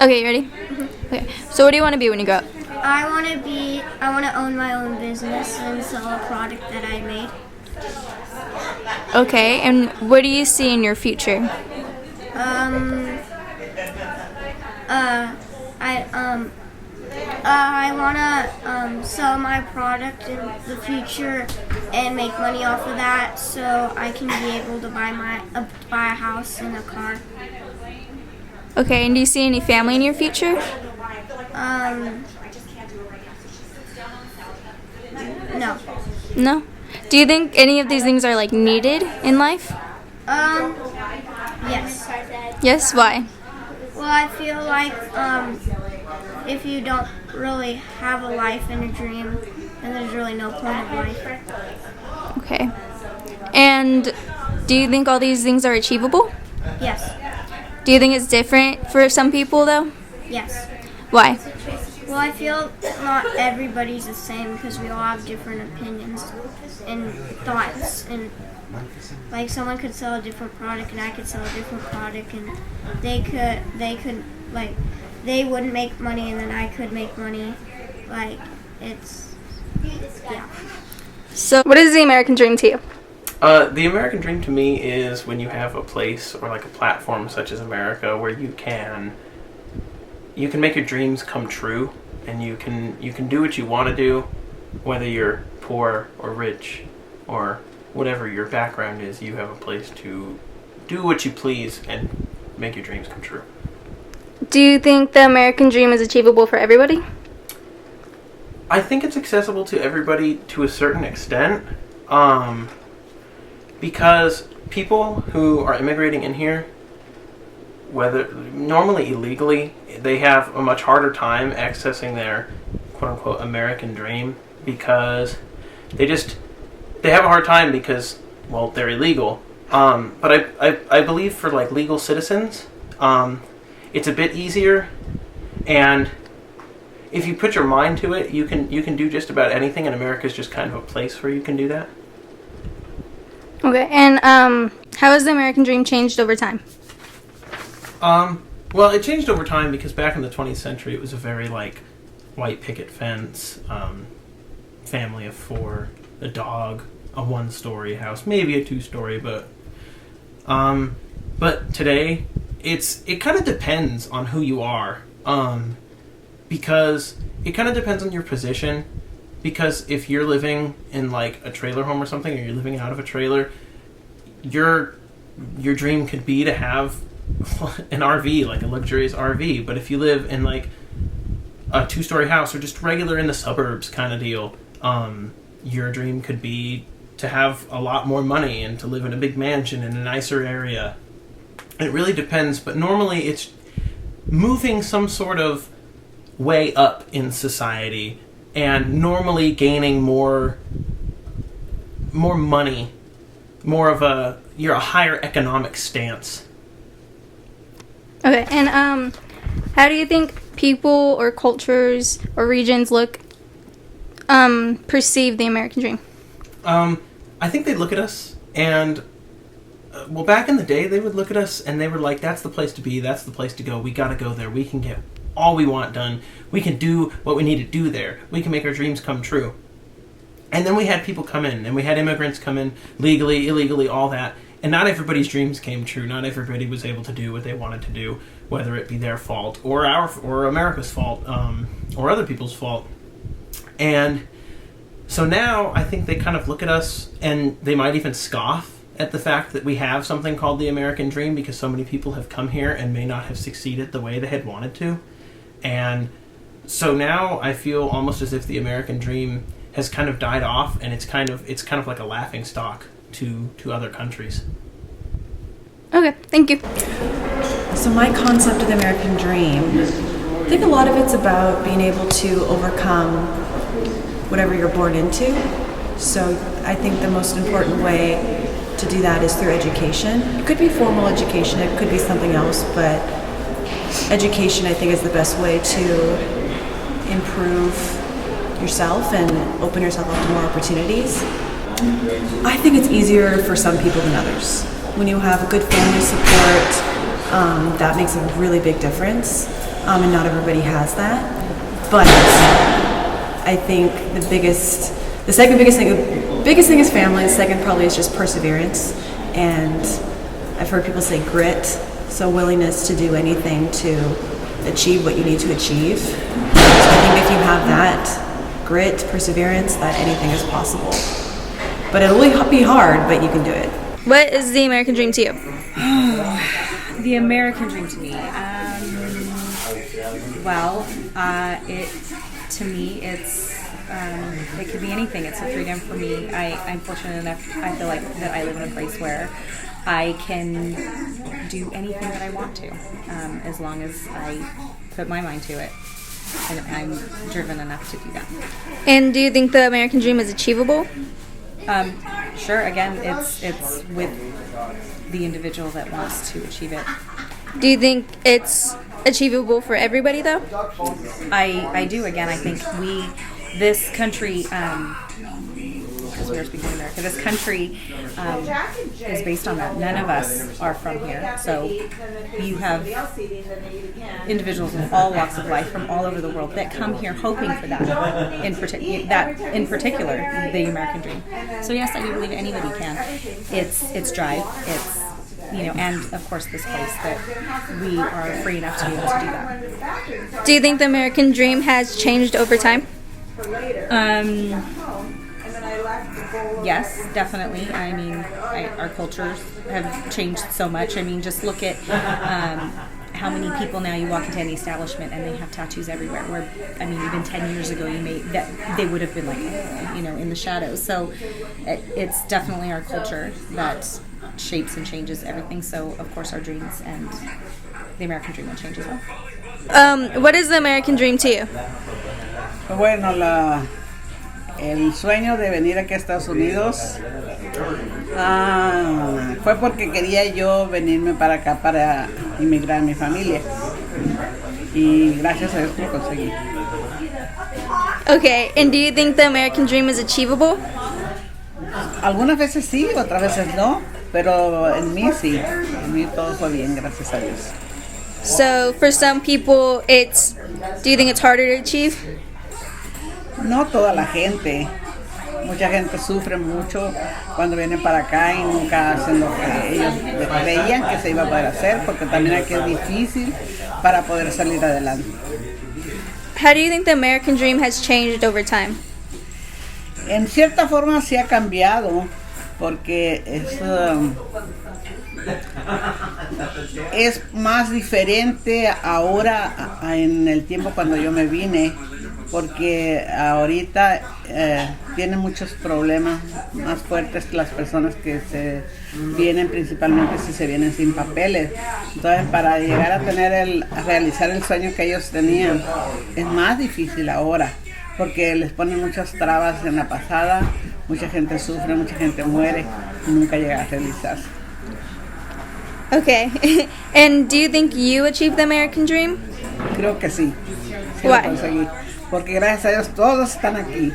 Okay, you ready? Okay. So what do you want to be when you grow up? I want to own my own business and sell a product that I made. Okay, and what do you see in your future? I want to sell my product in the future and make money off of that, so I can be able to buy a house and a car. Okay, and do you see any family in your future? No. No? Do you think any of these things are like needed in life? Yes. Yes, why? Well, I feel like if you don't really have a life and a dream, then there's really no point of life. Okay. And do you think all these things are achievable? Yes. Do you think it's different for some people though? Yes. Why? Well, I feel not everybody's the same because we all have different opinions and thoughts, and like someone could sell a different product and I could sell a different product, and they could like they wouldn't make money and then I could make money. Like yeah. So what is the American dream to you? The American dream to me is when you have a place or like a platform such as America where you can make your dreams come true, and you can do what you want to do, whether you're poor or rich or whatever your background is. You have a place to do what you please and make your dreams come true. Do you think the American dream is achievable for everybody? I think it's accessible to everybody to a certain extent, because people who are immigrating in here, whether normally illegally, they have a much harder time accessing their quote-unquote American dream because they have a hard time because, well, they're illegal. But I believe for like legal citizens, it's a bit easier, and if you put your mind to it, you can do just about anything, and America's just kind of a place where you can do that. Okay, and how has the American dream changed over time? Well, it changed over time because back in the 20th century, it was a very like white picket fence, family of 4, a dog, a 1-story house, maybe a 2-story, but today it kind of depends on who you are, because it kind of depends on your position. Because if you're living in like a trailer home or something, or you're living out of a trailer, your dream could be to have an RV, like a luxurious RV. But if you live in like a 2-story house or just regular in the suburbs kind of deal, your dream could be to have a lot more money and to live in a big mansion in a nicer area. It really depends, but normally it's moving some sort of way up in society and normally gaining more money, you're a higher economic stance. Okay, and how do you think people or cultures or regions perceive the American dream? I think they look at us and, well, back in the day, they would look at us and they were like, that's the place to be, that's the place to go, we gotta go there, we can get all we want done, we can do what we need to do there, we can make our dreams come true. And then we had people come in, and we had immigrants come in, legally, illegally, all that, and not everybody's dreams came true, not everybody was able to do what they wanted to do, whether it be their fault, or America's fault, or other people's fault. And so now, I think they kind of look at us, and they might even scoff at the fact that we have something called the American dream, because so many people have come here and may not have succeeded the way they had wanted to. And so now I feel almost as if the American dream has kind of died off, and it's kind of like a laughing stock to other countries. Okay, thank you. So my concept of the American dream, I think a lot of it's about being able to overcome whatever you're born into. So I think the most important way to do that is through education. It could be formal education, it could be something else, but education, I think, is the best way to improve yourself and open yourself up to more opportunities. I think it's easier for some people than others. When you have good family support, that makes a really big difference. and not everybody has that. But I think the second biggest thing is family. The second probably is just perseverance, and I've heard people say grit, so willingness to do anything to achieve what you need to achieve. So I think if you have that grit, perseverance, that anything is possible. But it'll be hard, but you can do it. What is the American dream to you? The American dream to me. To me, it could be anything. It's a freedom for me. I'm fortunate enough. I feel like that I live in a place where I can do anything that I want to, as long as I put my mind to it, and I'm driven enough to do that. And do you think the American dream is achievable? Sure. Again, it's with the individual that wants to achieve it. Do you think it's achievable for everybody, though? I do. Again, I think this country, because we are speaking of America, this country is based on that. None of us are from here. So you have individuals in all walks of life from all over the world that come here hoping for that, in particular, the American dream. So yes, I do believe anybody can. It's drive, it's, and of course this place that we are free enough to be able to do that. Do you think the American dream has changed over time? Yes, definitely. I mean, our cultures have changed so much. I mean, just look at how many people now you walk into any establishment and they have tattoos everywhere. Where, I mean, even 10 years ago, they would have been like, in the shadows. So it's definitely our culture that shapes and changes everything. So of course, our dreams and the American dream will change as well. What is the American dream to you? Bueno, el sueño de venir aquí a Estados Unidos fue porque quería yo venirme para acá para inmigrar mi familia, y gracias a Dios lo conseguí. Okay, and do you think the American dream is achievable? Algunas veces sí, otras veces no, pero en mí sí, en mí todo fue bien, gracias a Dios. So for some people, do you think it's harder to achieve? No toda la gente. Mucha gente sufre mucho cuando vienen para acá y nunca hacen lo que ellos creían que se iba a poder hacer, porque también aquí es difícil para poder salir adelante. How do you think the American dream has changed over time? En cierta forma sí ha cambiado, porque es más diferente ahora en el tiempo cuando yo me vine, porque ahorita tienen muchos problemas más fuertes que las personas que se vienen, principalmente si se vienen sin papeles. Entonces, para llegar a realizar el sueño que ellos tenían, es más difícil ahora, porque les ponen muchas trabas en la pasada, mucha gente sufre, mucha gente muere y nunca llega a realizarse. Okay, and do you think you achieved the American dream? Creo que sí, sí Why? lo conseguí, porque gracias a Dios todos están aquí.